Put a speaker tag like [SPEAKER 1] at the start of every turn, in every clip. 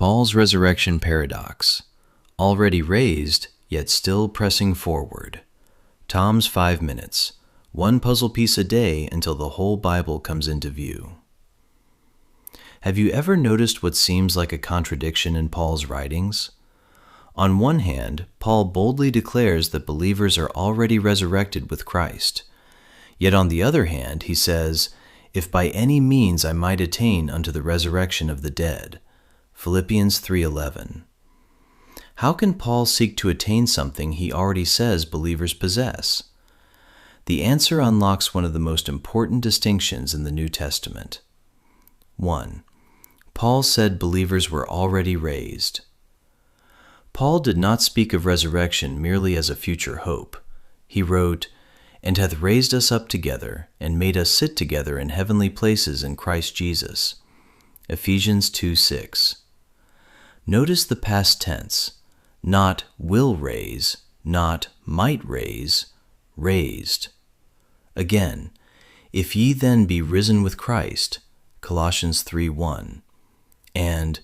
[SPEAKER 1] Paul's resurrection paradox. Already raised, yet still pressing forward. Tom's 5 minutes. One puzzle piece a day until the whole Bible comes into view. Have you ever noticed what seems like a contradiction in Paul's writings? On one hand, Paul boldly declares that believers are already resurrected with Christ. Yet on the other hand, he says, "If by any means I might attain unto the resurrection of the dead." Philippians 3:11. How can Paul seek to attain something he already says believers possess? The answer unlocks one of the most important distinctions in the New Testament. 1. Paul said believers were already raised. Paul did not speak of resurrection merely as a future hope. He wrote, "And hath raised us up together, and made us sit together in heavenly places in Christ Jesus." Ephesians 2:6. Notice the past tense, not will raise, not might raise, raised. Again, "If ye then be risen with Christ," Colossians 3:1, and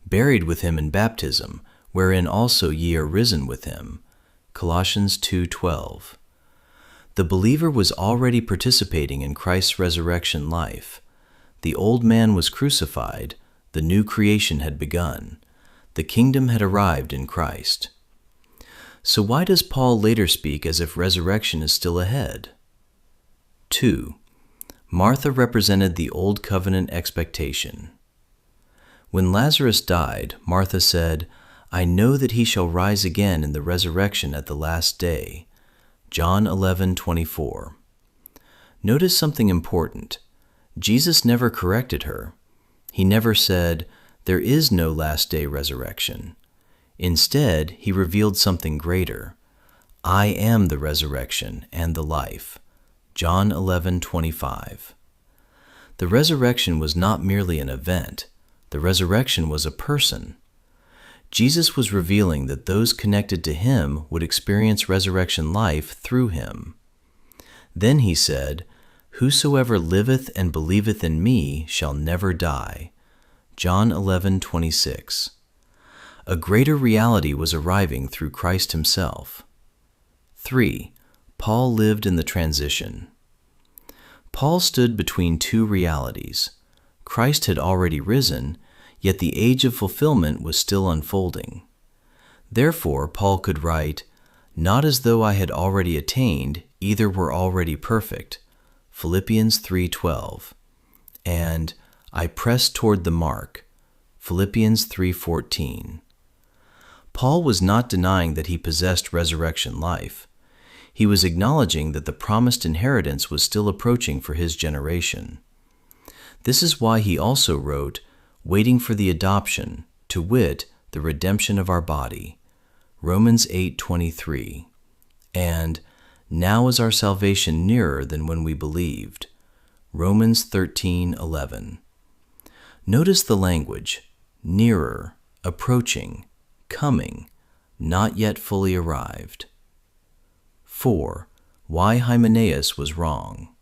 [SPEAKER 1] "buried with him in baptism, wherein also ye are risen with him," Colossians 2:12. The believer was already participating in Christ's resurrection life. The old man was crucified, the new creation had begun. The kingdom had arrived in Christ. So why does Paul later speak as if resurrection is still ahead? 2. Martha represented the old covenant expectation. When Lazarus died, Martha said, "I know that he shall rise again in the resurrection at the last day." John 11:24. Notice something important. Jesus never corrected her. He never said, "There is no last day resurrection." Instead, he revealed something greater. "I am the resurrection and the life." John 11:25. The resurrection was not merely an event. The resurrection was a person. Jesus was revealing that those connected to him would experience resurrection life through him. Then he said, "Whosoever liveth and believeth in me shall never die." John 11:26. A greater reality was arriving through Christ himself. 3. Paul lived in the transition. Paul stood between two realities. Christ had already risen, yet the age of fulfillment was still unfolding. Therefore, Paul could write, "Not as though I had already attained, either were already perfect." Philippians 3:12. And "I press toward the mark." Philippians 3:14. Paul was not denying that he possessed resurrection life. He was acknowledging that the promised inheritance was still approaching for his generation. This is why he also wrote, "Waiting for the adoption, to wit, the redemption of our body." Romans 8:23. And "Now is our salvation nearer than when we believed." Romans 13:11. Notice the language: nearer, approaching, coming, not yet fully arrived. 4. Why Hymenaeus was wrong.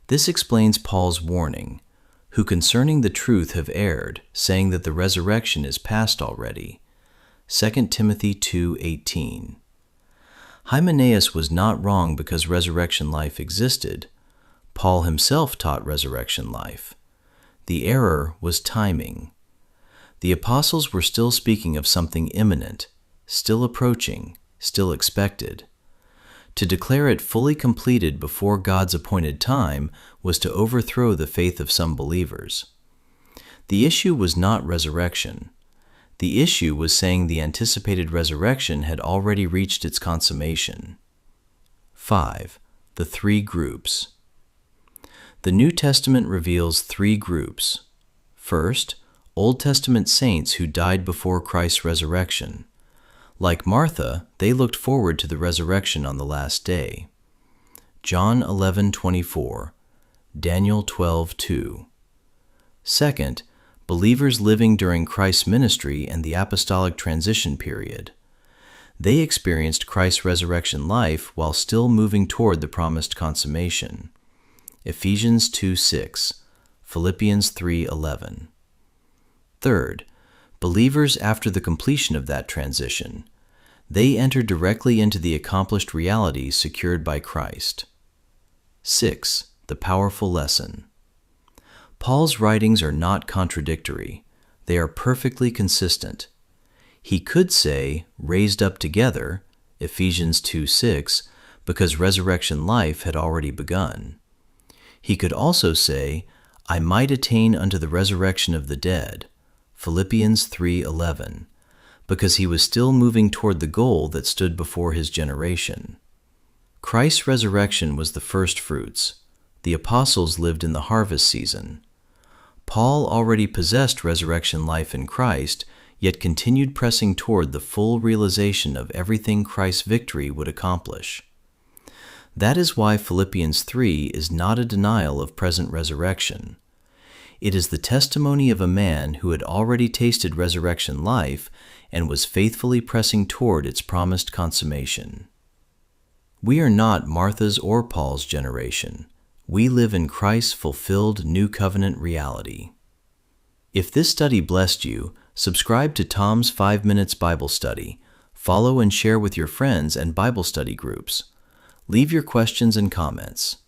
[SPEAKER 1] This explains Paul's warning, "Who concerning the truth have erred, saying that the resurrection is past already." 2 Timothy 2:18. Hymenaeus was not wrong because resurrection life existed. Paul himself taught resurrection life. The error was timing. The apostles were still speaking of something imminent, still approaching, still expected. To declare it fully completed before God's appointed time was to overthrow the faith of some believers. The issue was not resurrection. The issue was saying the anticipated resurrection had already reached its consummation. 5. The three groups. The New Testament reveals three groups. First, Old Testament saints who died before Christ's resurrection. Like Martha, they looked forward to the resurrection on the last day. John 11:24, Daniel 12:2. Second, believers living during Christ's ministry and the apostolic transition period. They experienced Christ's resurrection life while still moving toward the promised consummation. Ephesians 2:6, Philippians 3:11. Third, believers after the completion of that transition. They enter directly into the accomplished reality secured by Christ. 6. The powerful lesson. Paul's writings are not contradictory. They are perfectly consistent. He could say, raised up together, Ephesians 2:6, because resurrection life had already begun. He could also say, I might attain unto the resurrection of the dead, Philippians 3:11, because he was still moving toward the goal that stood before his generation. Christ's resurrection was the first fruits. The apostles lived in the harvest season. Paul already possessed resurrection life in Christ, yet continued pressing toward the full realization of everything Christ's victory would accomplish. That is why Philippians 3 is not a denial of present resurrection. It is the testimony of a man who had already tasted resurrection life and was faithfully pressing toward its promised consummation. We are not Martha's or Paul's generation. We live in Christ's fulfilled New Covenant reality. If this study blessed you, subscribe to Tom's 5 Minutes Bible Study. Follow and share with your friends and Bible study groups. Leave your questions and comments.